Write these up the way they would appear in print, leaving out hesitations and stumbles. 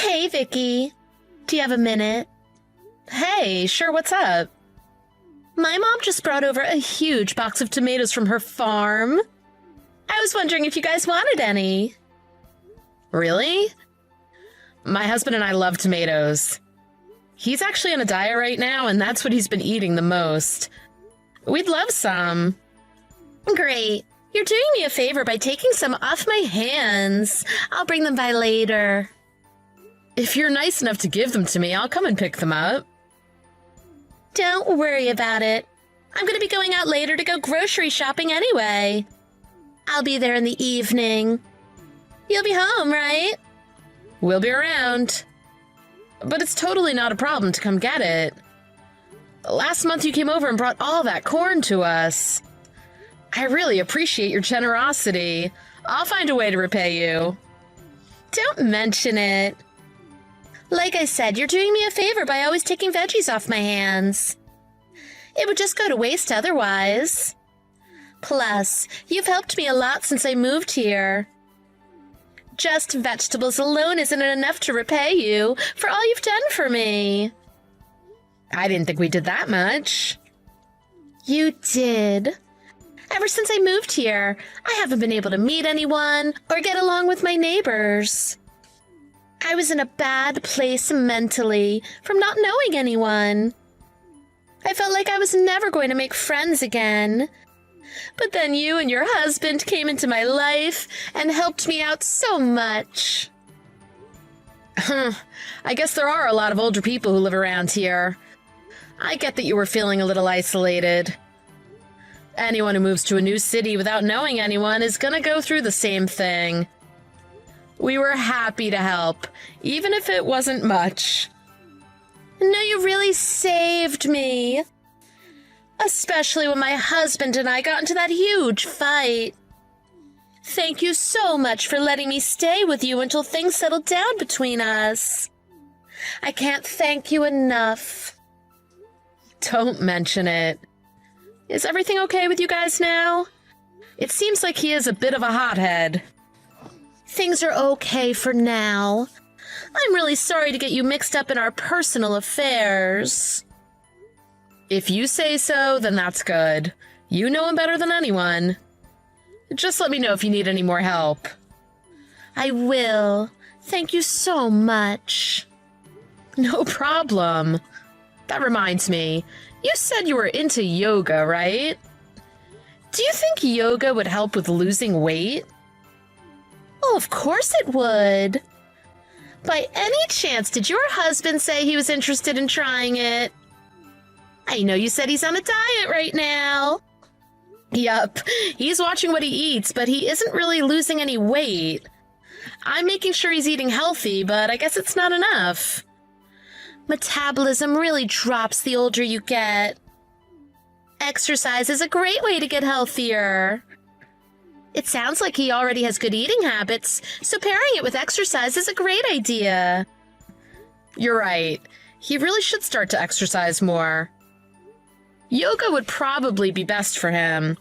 Hey, Vicky. Do you have a minute? Hey, sure, what's up? My mom just brought over a huge box of tomatoes from her farm. I was wondering if you guys wanted any. Really? My husband and I love tomatoes. He's actually on a diet right now, and that's what he's been eating the most. We'd love some. Great. You're doing me a favor by taking some off my hands. I'll bring them by later. If you're nice enough to give them to me, I'll come and pick them up. Don't worry about it. I'm going to be going out later to go grocery shopping anyway. I'll be there in the evening. You'll be home, right? We'll be around. But it's totally not a problem to come get it. Last month you came over and brought all that corn to us. I really appreciate your generosity. I'll find a way to repay you. Don't mention it. Like I said, you're doing me a favor by always taking veggies off my hands. It would just go to waste otherwise. Plus, you've helped me a lot since I moved here. Just vegetables alone isn't enough to repay you for all you've done for me. I didn't think we did that much. You did. Ever since I moved here, I haven't been able to meet anyone or get along with my neighbors. I was in a bad place mentally from not knowing anyone. I felt like I was never going to make friends again. But then you and your husband came into my life and helped me out so much. I guess there are a lot of older people who live around here. I get that you were feeling a little isolated. Anyone who moves to a new city without knowing anyone is gonna go through the same thing. We were happy to help, even if it wasn't much. No, you really saved me. Especially when my husband and I got into that huge fight. Thank you so much for letting me stay with you until things settled down between us. I can't thank you enough. Don't mention it. Is everything okay with you guys now? It seems like he is a bit of a hothead. Things are okay for now. I'm really sorry to get you mixed up in our personal affairs. If you say so, then that's good. You know him better than anyone. Just let me know if you need any more help. I will. Thank you so much. No problem. That reminds me, you said you were into yoga, right? Do you think yoga would help with losing weight? Oh, of course it would. By any chance, did your husband say he was interested in trying it? I know you said he's on a diet right now. Yup, he's watching what he eats, but he isn't really losing any weight. I'm making sure he's eating healthy, but I guess it's not enough. Metabolism really drops the older you get. Exercise is a great way to get healthier. It sounds like he already has good eating habits, so pairing it with exercise is a great idea. You're right. He really should start to exercise more. Yoga would probably be best for him.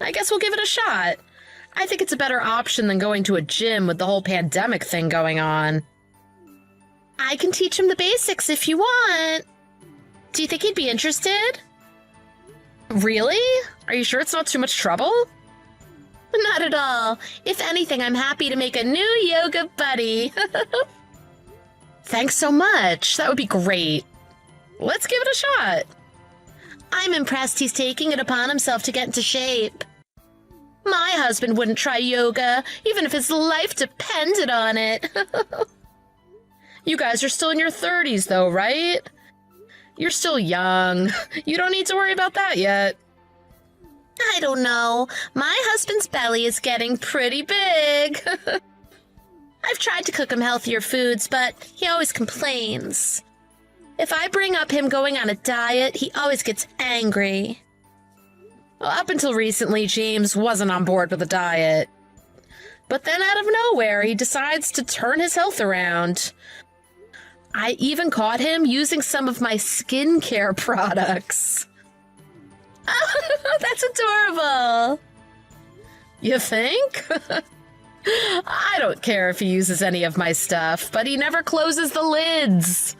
I guess we'll give it a shot. I think it's a better option than going to a gym with the whole pandemic thing going on. I can teach him the basics if you want. Do you think he'd be interested? Really? Are you sure it's not too much trouble? Not at all. If anything, I'm happy to make a new yoga buddy. Thanks so much. That would be great. Let's give it a shot. I'm impressed he's taking it upon himself to get into shape. My husband wouldn't try yoga, even if his life depended on it. You guys are still in your 30s, though, right? You're still young. You don't need to worry about that yet. I don't know. My husband's belly is getting pretty big. I've tried to cook him healthier foods, but he always complains. If I bring up him going on a diet, he always gets angry. Well, up until recently, James wasn't on board with a diet. But then out of nowhere, he decides to turn his health around. I even caught him using some of my skincare products. Oh, that's adorable. You think? I don't care if he uses any of my stuff, but he never closes the lids.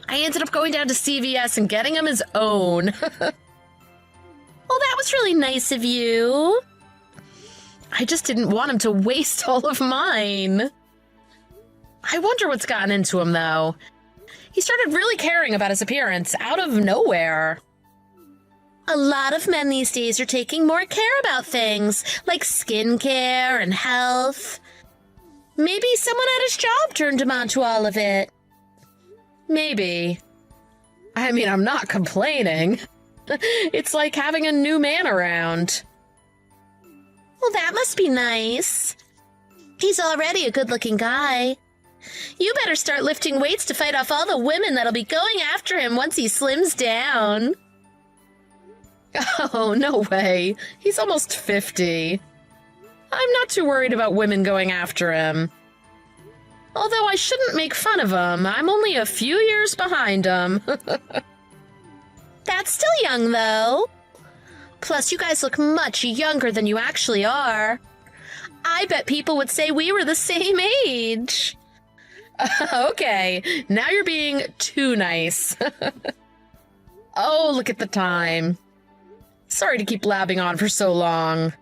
I ended up going down to CVS and getting him his own. Well, that was really nice of you. I just didn't want him to waste all of mine. I wonder what's gotten into him, though. He started really caring about his appearance out of nowhere. A lot of men these days are taking more care about things, like skincare and health. Maybe someone at his job turned him on to all of it. Maybe. I mean, I'm not complaining. It's like having a new man around. Well, that must be nice. He's already a good-looking guy. You better start lifting weights to fight off all the women that'll be going after him once he slims down. Oh, no way. He's almost 50. I'm not too worried about women going after him. Although I shouldn't make fun of him. I'm only a few years behind him. That's still young, though. Plus, you guys look much younger than you actually are. I bet people would say we were the same age. Okay, now you're being too nice. Oh, look at the time. Sorry to keep blabbing on for so long.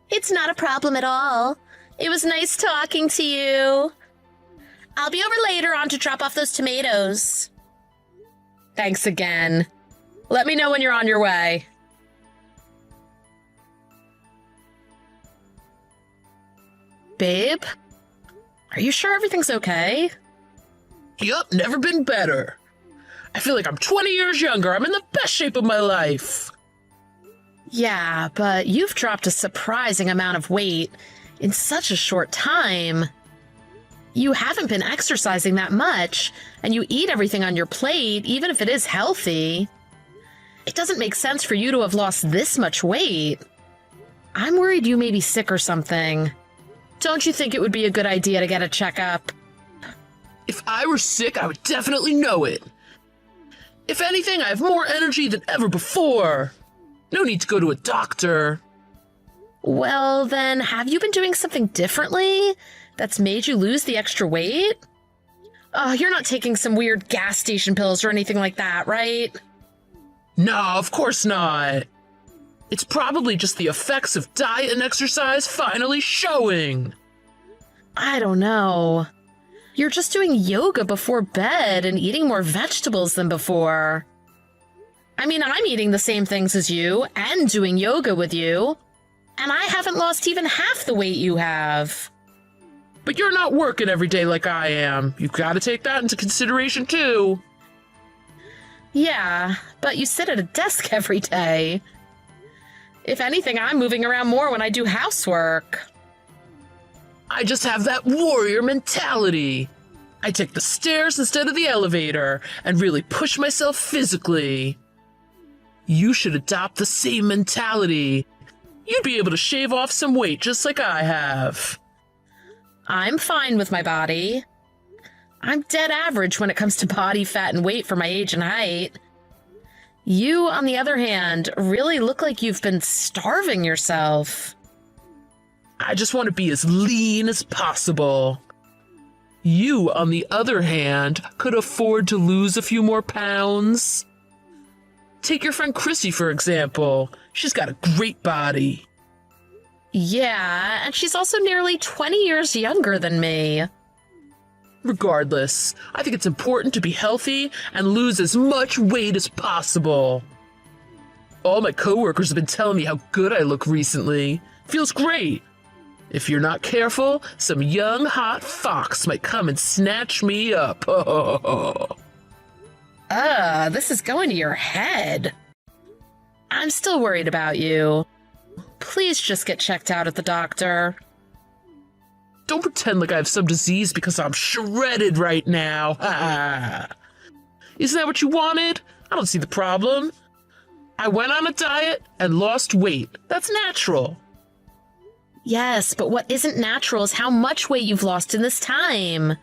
It's not a problem at all. It was nice talking to you. I'll be over later on to drop off those tomatoes. Thanks again. Let me know when you're on your way. Babe? Are you sure everything's okay? Yup, never been better. I feel like I'm 20 years younger. I'm in the best shape of my life. Yeah, but you've dropped a surprising amount of weight in such a short time. You haven't been exercising that much, and you eat everything on your plate, even if it is healthy. It doesn't make sense for you to have lost this much weight. I'm worried you may be sick or something. Don't you think it would be a good idea to get a checkup? If I were sick, I would definitely know it. If anything, I have more energy than ever before. No need to go to a doctor. Well, then, have you been doing something differently that's made you lose the extra weight? Oh, you're not taking some weird gas station pills or anything like that, right? No, of course not. It's probably just the effects of diet and exercise finally showing. I don't know. You're just doing yoga before bed and eating more vegetables than before. I mean, I'm eating the same things as you and doing yoga with you, and I haven't lost even half the weight you have. But you're not working every day like I am. You've got to take that into consideration too. Yeah, but you sit at a desk every day. If anything, I'm moving around more when I do housework. I just have that warrior mentality. I take the stairs instead of the elevator and really push myself physically. You should adopt the same mentality. You'd be able to shave off some weight just like I have. I'm fine with my body. I'm dead average when it comes to body fat and weight for my age and height. You, on the other hand, really look like you've been starving yourself. I just want to be as lean as possible. You, on the other hand, could afford to lose a few more pounds. Take your friend Chrissy, for example. She's got a great body. Yeah, and she's also nearly 20 years younger than me. Regardless, I think it's important to be healthy and lose as much weight as possible. All my coworkers have been telling me how good I look recently. Feels great. If you're not careful, some young hot fox might come and snatch me up. This is going to your head. I'm still worried about you. Please just get checked out at the doctor. Don't pretend like I have some disease because I'm shredded right now. Isn't that what you wanted? I don't see the problem. I went on a diet and lost weight. That's natural. Yes, but what isn't natural is how much weight you've lost in this time.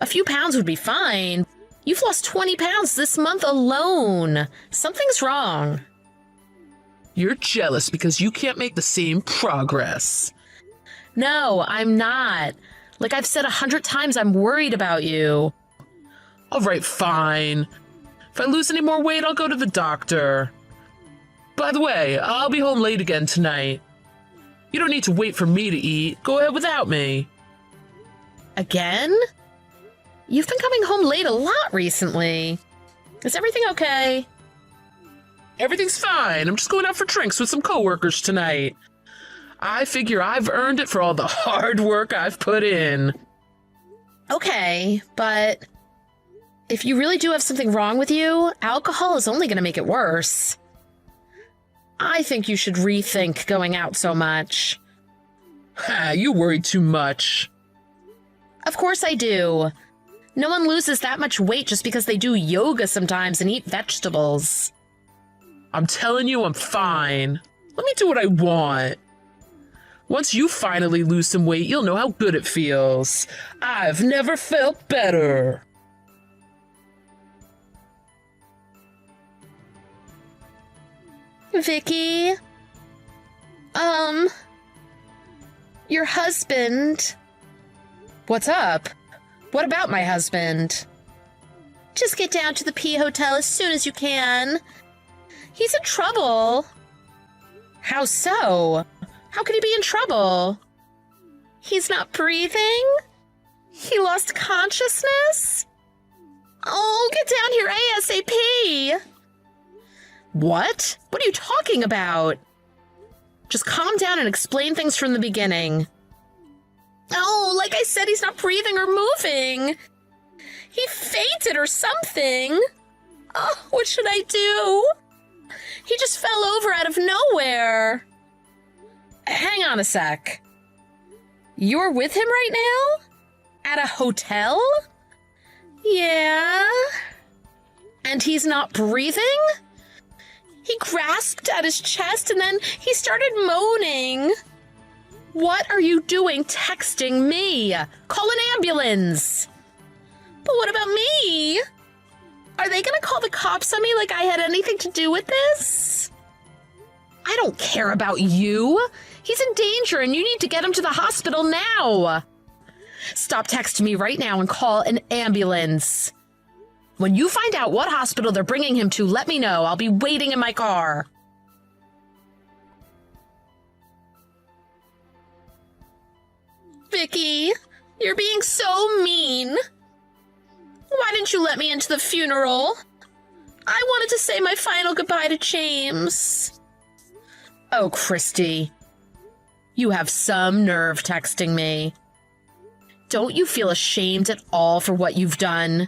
A few pounds would be fine. You've lost 20 pounds this month alone. Something's wrong. You're jealous because you can't make the same progress. No, I'm not. Like I've said 100 times, I'm worried about you. All right, fine. If I lose any more weight, I'll go to the doctor. By the way, I'll be home late again tonight. You don't need to wait for me to eat. Go ahead without me. Again? You've been coming home late a lot recently. Is everything okay? Everything's fine. I'm just going out for drinks with some coworkers tonight. I figure I've earned it for all the hard work I've put in. Okay, but if you really do have something wrong with you, alcohol is only going to make it worse. I think you should rethink going out so much. Ha, you worry too much. Of course I do. No one loses that much weight just because they do yoga sometimes and eat vegetables. I'm telling you, I'm fine. Let me do what I want. Once you finally lose some weight, you'll know how good it feels. I've never felt better. Vicky? Your husband. What's up? What about my husband? Just get down to the P Hotel as soon as you can. He's in trouble. How so? How could he be in trouble? He's not breathing. He lost consciousness. Oh, get down here ASAP. What? What are you talking about? Just calm down and explain things from the beginning. Oh, like I said, he's not breathing or moving. He fainted or something. Oh, what should I do? He just fell over out of nowhere. Hang on a sec. You're with him right now? At a hotel? Yeah. And he's not breathing? He grasped at his chest and then he started moaning. What are you doing texting me? Call an ambulance. But what about me? Are they gonna call the cops on me like I had anything to do with this? I don't care about you. He's in danger and you need to get him to the hospital now. Stop texting me right now and call an ambulance. When you find out what hospital they're bringing him to, let me know. I'll be waiting in my car. Vicky, you're being so mean. Why didn't you let me into the funeral? I wanted to say my final goodbye to James. Oh, Christy. You have some nerve texting me. Don't you feel ashamed at all for what you've done?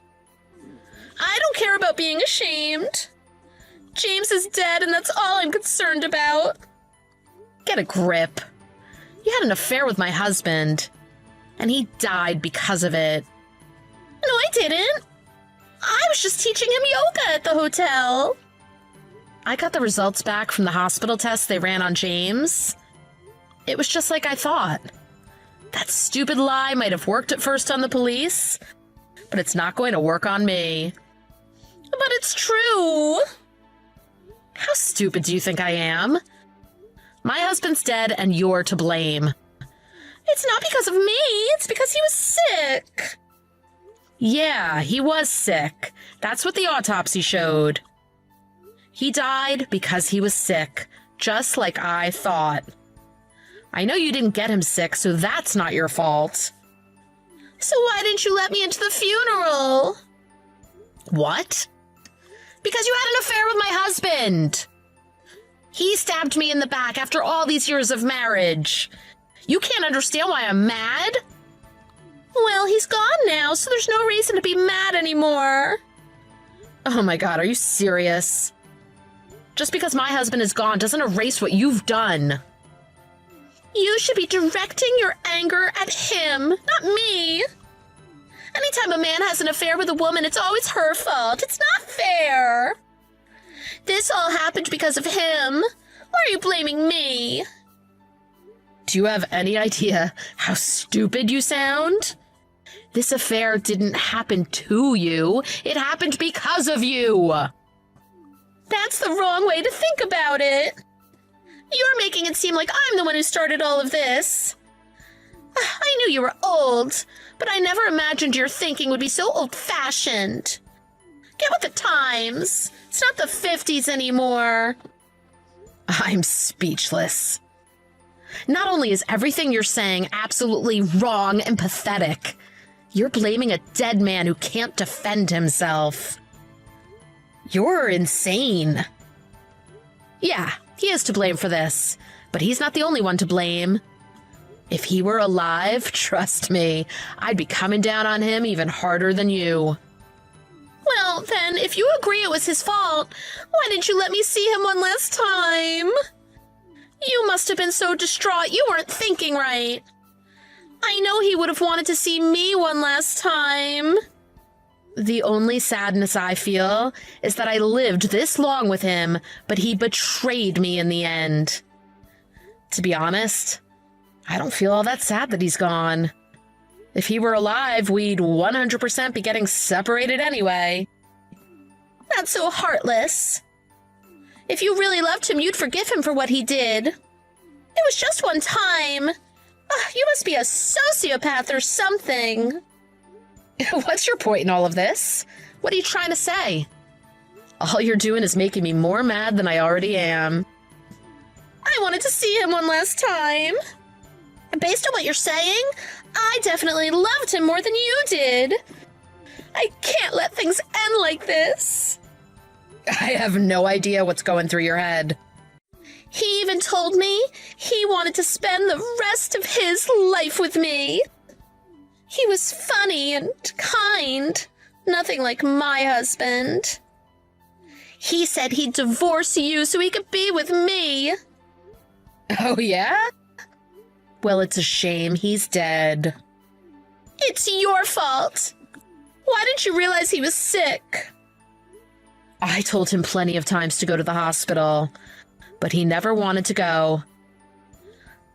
I don't care about being ashamed. James is dead and that's all I'm concerned about. Get a grip. You had an affair with my husband, and he died because of it. No, I didn't. I was just teaching him yoga at the hotel. I got the results back from the hospital tests they ran on James. It was just like I thought. That stupid lie might have worked at first on the police, but it's not going to work on me. But it's true. How stupid do you think I am? My husband's dead and you're to blame. It's not because of me. It's because he was sick. Yeah, he was sick. That's what the autopsy showed. He died because he was sick, just like I thought. I know you didn't get him sick, so that's not your fault. So why didn't you let me into the funeral? What? Because you had an affair with my husband. He stabbed me in the back after all these years of marriage. You can't understand why I'm mad? Well, he's gone now, so there's no reason to be mad anymore. Oh my God, are you serious? Just because my husband is gone doesn't erase what you've done. You should be directing your anger at him, not me. Anytime a man has an affair with a woman, it's always her fault. It's not fair. This all happened because of him. Why are you blaming me? Do you have any idea how stupid you sound? This affair didn't happen to you. It happened because of you. That's the wrong way to think about it. You're making it seem like I'm the one who started all of this. I knew you were old, but I never imagined your thinking would be so old-fashioned. Get with the times. It's not the 50s anymore. I'm speechless. Not only is everything you're saying absolutely wrong and pathetic, you're blaming a dead man who can't defend himself. You're insane. Yeah, he is to blame for this, but he's not the only one to blame. If he were alive, trust me, I'd be coming down on him even harder than you. Well, then, if you agree it was his fault, why didn't you let me see him one last time? You must have been so distraught you weren't thinking right. I know he would have wanted to see me one last time. The only sadness I feel is that I lived this long with him, but he betrayed me in the end. To be honest, I don't feel all that sad that he's gone. If he were alive, we'd 100% be getting separated anyway. That's so heartless. If you really loved him, you'd forgive him for what he did. It was just one time. You must be a sociopath or something. What's your point in all of this? What are you trying to say? All you're doing is making me more mad than I already am. I wanted to see him one last time. And based on what you're saying, I definitely loved him more than you did. I can't let things end like this. I have no idea what's going through your head. He even told me he wanted to spend the rest of his life with me. He was funny and kind, nothing like my husband. He said he'd divorce you so he could be with me. Oh, yeah? Well, it's a shame he's dead. It's your fault. Why didn't you realize he was sick? I told him plenty of times to go to the hospital, but he never wanted to go.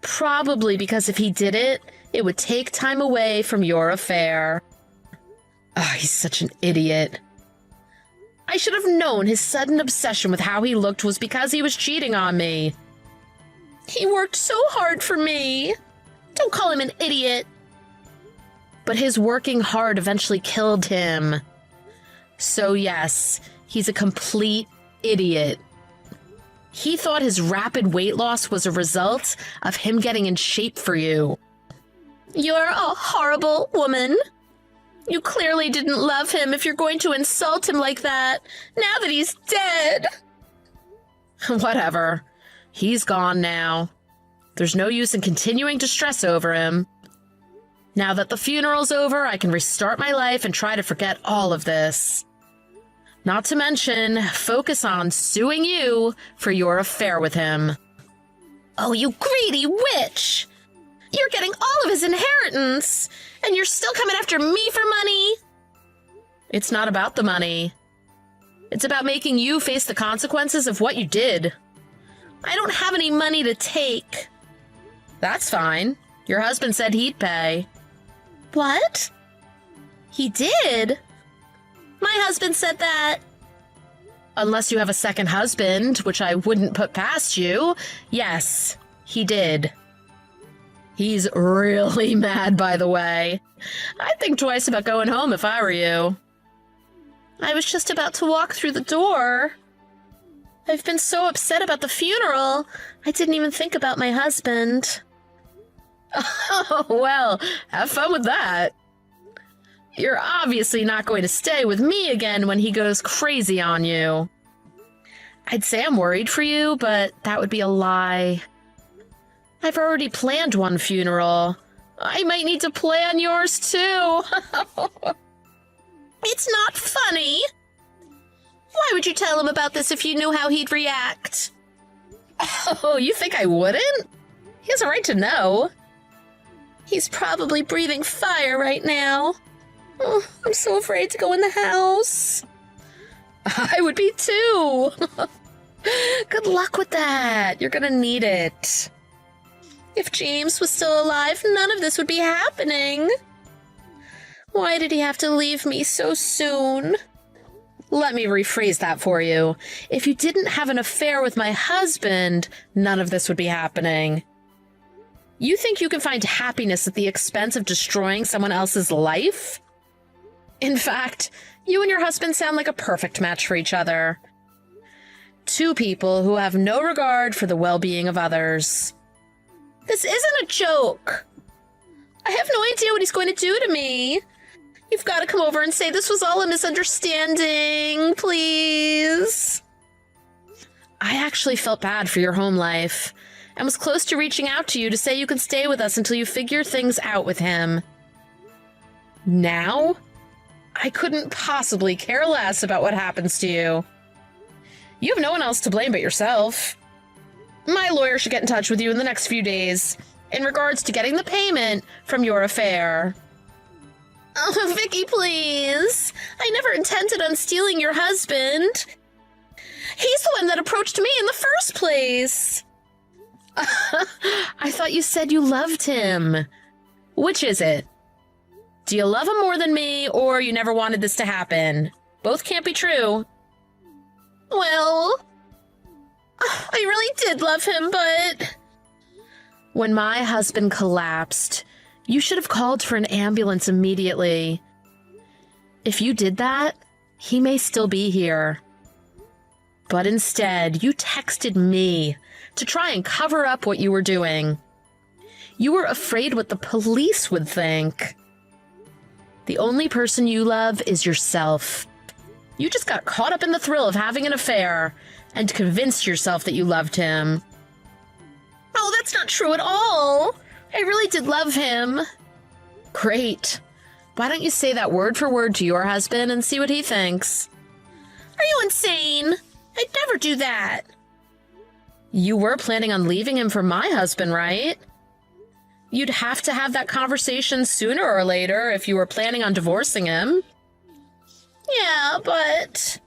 Probably because if he did it, it would take time away from your affair. Oh, he's such an idiot. I should have known his sudden obsession with how he looked was because he was cheating on me. He worked so hard for me. Don't call him an idiot. But his working hard eventually killed him. So yes, he's a complete idiot. He thought his rapid weight loss was a result of him getting in shape for you. You're a horrible woman. You clearly didn't love him if you're going to insult him like that, now that he's dead. Whatever. He's gone now. There's no use in continuing to stress over him. Now that the funeral's over, I can restart my life and try to forget all of this. Not to mention, focus on suing you for your affair with him. Oh, you greedy witch! You're getting all of his inheritance, and you're still coming after me for money? It's not about the money. It's about making you face the consequences of what you did. I don't have any money to take. That's fine. Your husband said he'd pay. What? He did? My husband said that. Unless you have a second husband, which I wouldn't put past you. Yes, he did. He's really mad, by the way. I'd think twice about going home if I were you. I was just about to walk through the door. I've been so upset about the funeral, I didn't even think about my husband. Oh, well, have fun with that. You're obviously not going to stay with me again when he goes crazy on you. I'd say I'm worried for you, but that would be a lie. I've already planned one funeral. I might need to plan yours too. It's not funny. Why would you tell him about this if you knew how he'd react? Oh, you think I wouldn't? He has a right to know. He's probably breathing fire right now. Oh, I'm so afraid to go in the house. I would be too. Good luck with that. You're gonna need it. If James was still alive, none of this would be happening. Why did he have to leave me so soon? Let me rephrase that for you. If you didn't have an affair with my husband, none of this would be happening. You think you can find happiness at the expense of destroying someone else's life? In fact, you and your husband sound like a perfect match for each other. Two people who have no regard for the well-being of others. This isn't a joke. I have no idea what he's going to do to me. You've got to come over and say this was all a misunderstanding, please. I actually felt bad for your home life and was close to reaching out to you to say you can stay with us until you figure things out with him. Now, I couldn't possibly care less about what happens to you. You have no one else to blame but yourself. My lawyer should get in touch with you in the next few days in regards to getting the payment from your affair. Oh, Vicky, please. I never intended on stealing your husband. He's the one that approached me in the first place. I thought you said you loved him. Which is it? Do you love him more than me, or you never wanted this to happen? Both can't be true. Well, I really did love him, but... When my husband collapsed, you should have called for an ambulance immediately. If you did that, he may still be here. But instead, you texted me to try and cover up what you were doing. You were afraid what the police would think. The only person you love is yourself. You just got caught up in the thrill of having an affair and convinced yourself that you loved him. Oh, that's not true at all. I really did love him. Great. Why don't you say that word for word to your husband and see what he thinks? Are you insane? I'd never do that. You were planning on leaving him for my husband, right? You'd have to have that conversation sooner or later if you were planning on divorcing him. Yeah, but...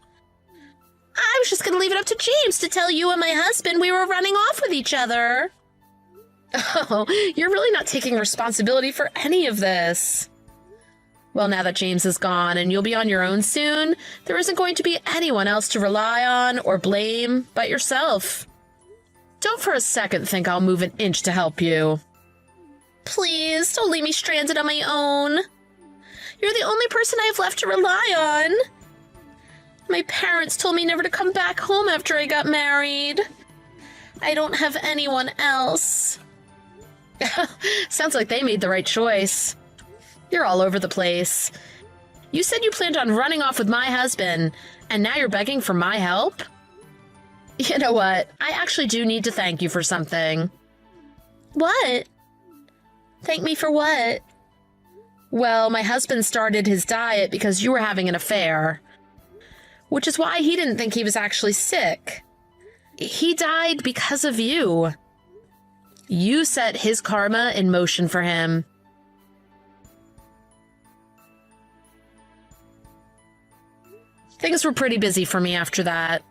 I was just gonna leave it up to James to tell you and my husband we were running off with each other. Oh, you're really not taking responsibility for any of this. Well, now that James is gone and you'll be on your own soon, there isn't going to be anyone else to rely on or blame but yourself. Don't for a second think I'll move an inch to help you. Please, don't leave me stranded on my own. You're the only person I have left to rely on. My parents told me never to come back home after I got married. I don't have anyone else. Sounds like they made the right choice. You're all over the place. You said you planned on running off with my husband, and now you're begging for my help? You know what? I actually do need to thank you for something. What? Thank me for what? Well, my husband started his diet because you were having an affair, which is why he didn't think he was actually sick. He died because of you. You set his karma in motion for him. Things were pretty busy for me after that.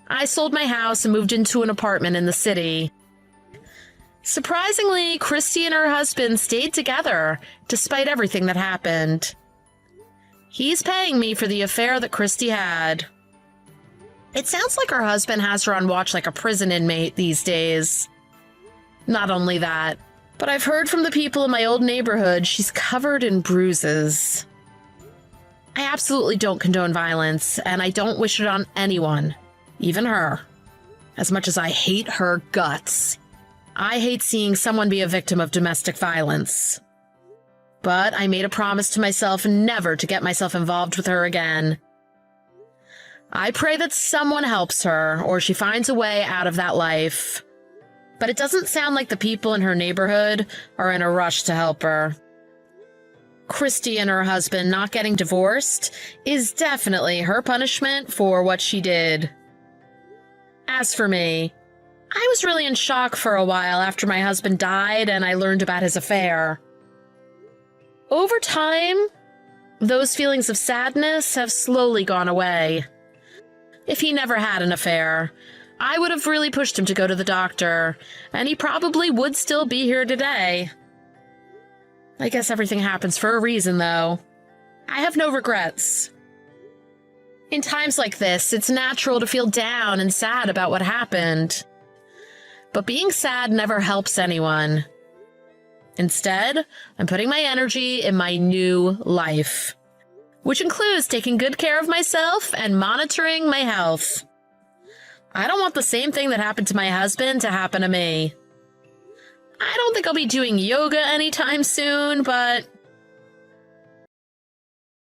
I sold my house and moved into an apartment in the city. Surprisingly, Christy and her husband stayed together, despite everything that happened. He's paying me for the affair that Christy had. It sounds like her husband has her on watch like a prison inmate these days. Not only that, but I've heard from the people in my old neighborhood she's covered in bruises. I absolutely don't condone violence, and I don't wish it on anyone, even her. As much as I hate her guts, I hate seeing someone be a victim of domestic violence. But I made a promise to myself never to get myself involved with her again. I pray that someone helps her, or she finds a way out of that life. But it doesn't sound like the people in her neighborhood are in a rush to help her. Christy and her husband not getting divorced is definitely her punishment for what she did. As for me, I was really in shock for a while after my husband died and I learned about his affair. Over time, those feelings of sadness have slowly gone away. If he never had an affair, I would have really pushed him to go to the doctor, and he probably would still be here today. I guess everything happens for a reason, though. I have no regrets. In times like this, it's natural to feel down and sad about what happened. But being sad never helps anyone. Instead, I'm putting my energy in my new life, which includes taking good care of myself and monitoring my health. I don't want the same thing that happened to my husband to happen to me. I don't think I'll be doing yoga anytime soon, but